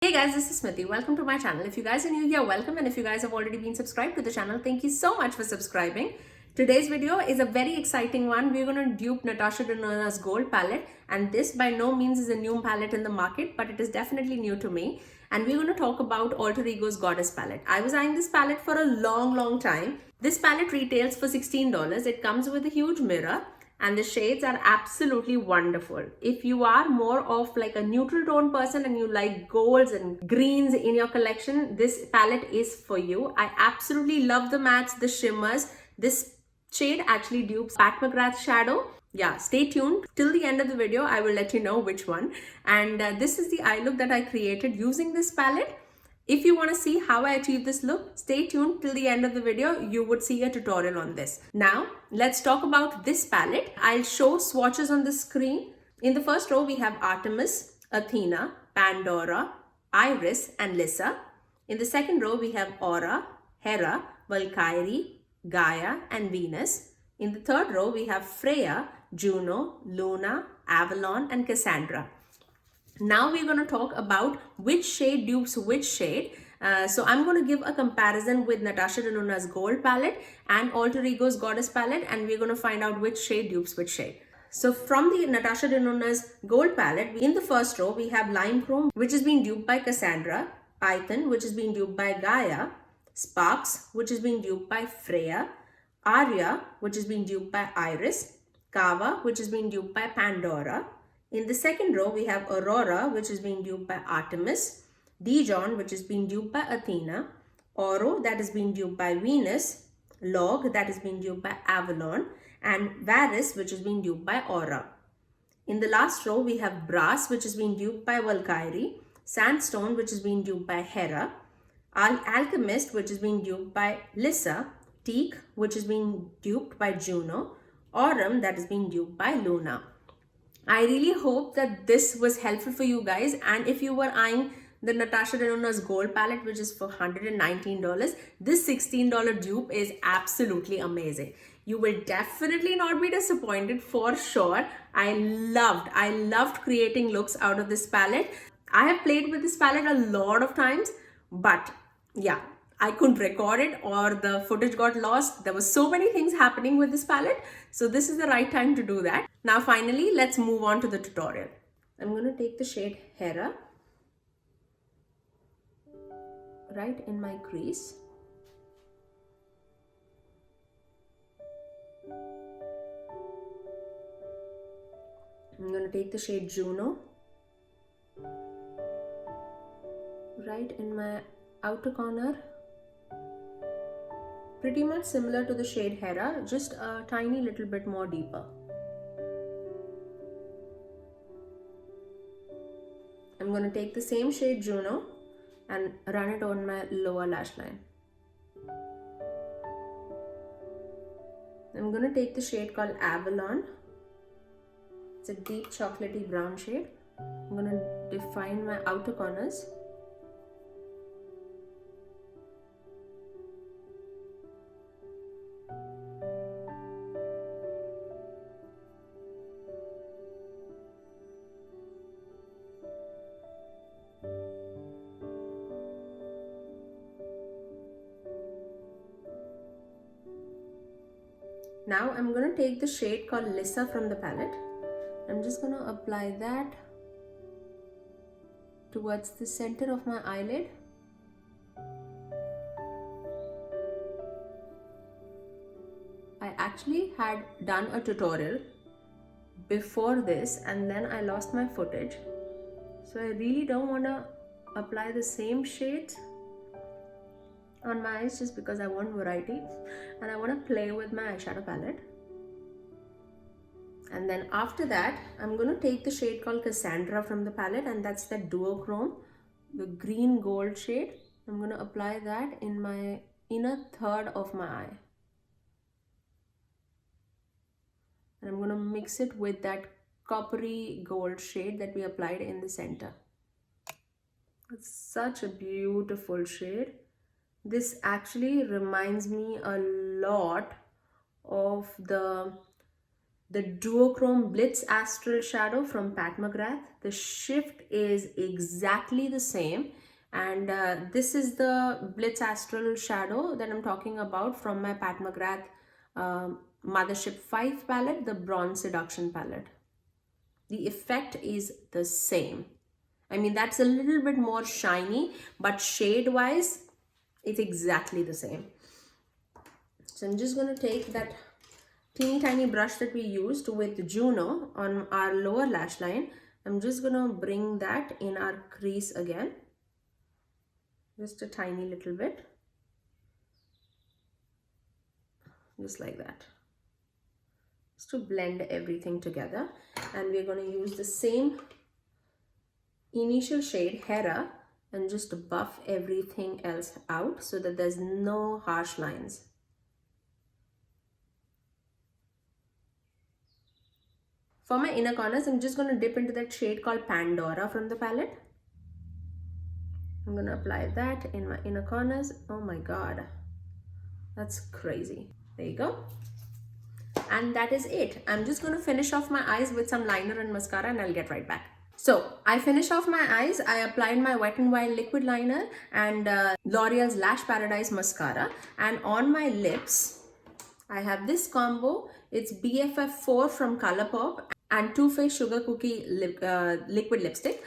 Hey guys, this is Smithy. Welcome to my channel. If you guys are new here, welcome, and if you guys have already been subscribed to the channel, thank you so much for subscribing. Today's video is a very exciting one. We're going to dupe Natasha Denona's Gold Palette, and this by no means is a new palette in the market, but it is definitely new to me. And we're going to talk about Alter Ego's Goddess Palette. I was eyeing this palette for a long time. This palette retails for $16. It comes with a huge mirror, and the shades are absolutely wonderful. If you are more of like a neutral tone person and you like golds and greens in your collection, this palette is for you. I absolutely love the mattes, the shimmers. This shade actually dupes Pat McGrath's shadow. Yeah, stay tuned till the end of the video. I will let you know which one. And this is the eye look that I created using this palette. If you want to see how I achieve this look, stay tuned till the end of the video. You would see a tutorial on this. Now, let's talk about this palette. I'll show swatches on the screen. In the first row, we have Artemis, Athena, Pandora, Iris, and Lissa. In the second row, we have Aura, Hera, Valkyrie, Gaia, and Venus. In the third row, we have Freya, Juno, Luna, Avalon, and Cassandra. Now we're going to talk about which shade dupes which shade. So I'm going to give a comparison with Natasha Denona's Gold Palette and Alter Ego's Goddess Palette, and we're going to find out which shade dupes which shade. So from the Natasha Denona's Gold Palette, in the first row, we have Lime Chrome, which is being duped by Cassandra, Python, which is being duped by Gaia, Sparks, which is being duped by Freya, Arya, which is being duped by Iris, Kava, which is being duped by Pandora. In the second row, we have Aurora, which is being duped by Artemis, Dijon, which is being duped by Athena, Oro, that is being duped by Venus, Log, that is being duped by Avalon, and Varus, which is being duped by Aura. In the last row, we have Brass, which is being duped by Valkyrie, Sandstone, which is being duped by Hera, Alchemist, which is being duped by Lissa, Teak, which is being duped by Juno, Aurum, that is being duped by Luna. I really hope that this was helpful for you guys, and if you were eyeing the Natasha Denona's Gold Palette, which is for $119, this $16 dupe is absolutely amazing. You will definitely not be disappointed for sure. I loved creating looks out of this palette. I have played with this palette a lot of times, but yeah, I couldn't record it or the footage got lost. There were so many things happening with this palette. So this is the right time to do that. Now finally, let's move on to the tutorial. I'm going to take the shade Hera right in my crease. I'm going to take the shade Juno right in my outer corner. Pretty much similar to the shade Hera, just a tiny little bit more deeper. I'm going to take the same shade Juno and run it on my lower lash line. I'm going to take the shade called Avalon. It's a deep chocolatey brown shade. I'm going to define my outer corners. Now I'm going to take the shade called Lissa from the palette. I'm just going to apply that towards the center of my eyelid. I actually had done a tutorial before this and then I lost my footage. So I really don't want to apply the same shades on my eyes just because I want variety and I want to play with my eyeshadow palette. And then after that, I'm going to take the shade called Cassandra from the palette, and that's the duochrome, the green gold shade. I'm going to apply that in my inner third of my eye. And I'm going to mix it with that coppery gold shade that we applied in the center. It's such a beautiful shade. This actually reminds me a lot of the the Duochrome Blitz Astral Shadow from Pat McGrath. The shift is exactly the same. And this is the Blitz Astral Shadow that I'm talking about from my Pat McGrath Mothership 5 palette, the Bronze Seduction palette. The effect is the same. I mean, that's a little bit more shiny, but shade-wise, it's exactly the same. So I'm just going to take that teeny tiny brush that we used with Juno on our lower lash line. I'm just going to bring that in our crease again. Just a tiny little bit. Just like that. Just to blend everything together. And we're going to use the same initial shade, Hera, and just buff everything else out so that there's no harsh lines. For my inner corners, I'm just going to dip into that shade called Pandora from the palette. I'm going to apply that in my inner corners. Oh my god, that's crazy. There you go. And that is it. I'm just going to finish off my eyes with some liner and mascara, and I'll get right back. So I finished off my eyes. I applied my Wet n Wild liquid liner and L'Oreal's Lash Paradise mascara. And on my lips, I have this combo. It's BFF4 from Colourpop and Too Faced Sugar Cookie liquid lipstick.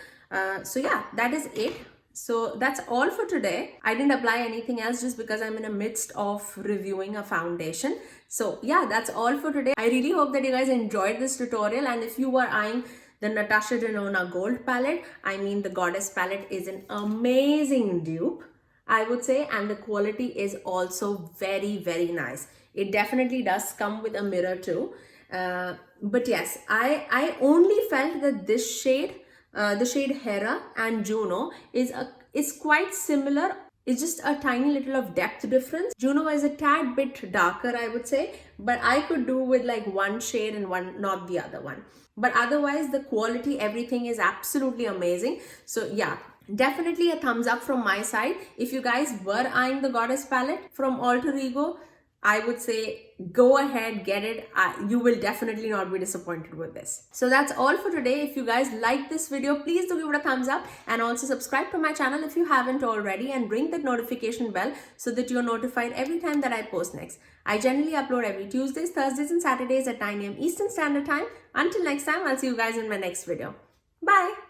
So yeah, that is it. So that's all for today. I didn't apply anything else just because I'm in the midst of reviewing a foundation. So yeah, that's all for today. I really hope that you guys enjoyed this tutorial, and if you were eyeing the Natasha Denona Gold Palette, I mean the Goddess Palette is an amazing dupe, I would say, and the quality is also very, very nice. It definitely does come with a mirror too. But yes, I only felt that this shade, the shade Hera and Juno is quite similar. It's just a tiny little of depth difference. Juno is a tad bit darker, I would say, but I could do with like one shade and one, not the other one. But otherwise, the quality, everything is absolutely amazing. So yeah, definitely a thumbs up from my side. If you guys were eyeing the Goddess palette from Alter Ego, I would say go ahead, get it. You will definitely not be disappointed with this. So that's all for today. If you guys like this video, please do give it a thumbs up, and also subscribe to my channel if you haven't already, and ring that notification bell so that you're notified every time that I post next. I generally upload every Tuesdays, Thursdays and Saturdays at 9 AM Eastern Standard Time. Until next time, I'll see you guys in my next video. Bye.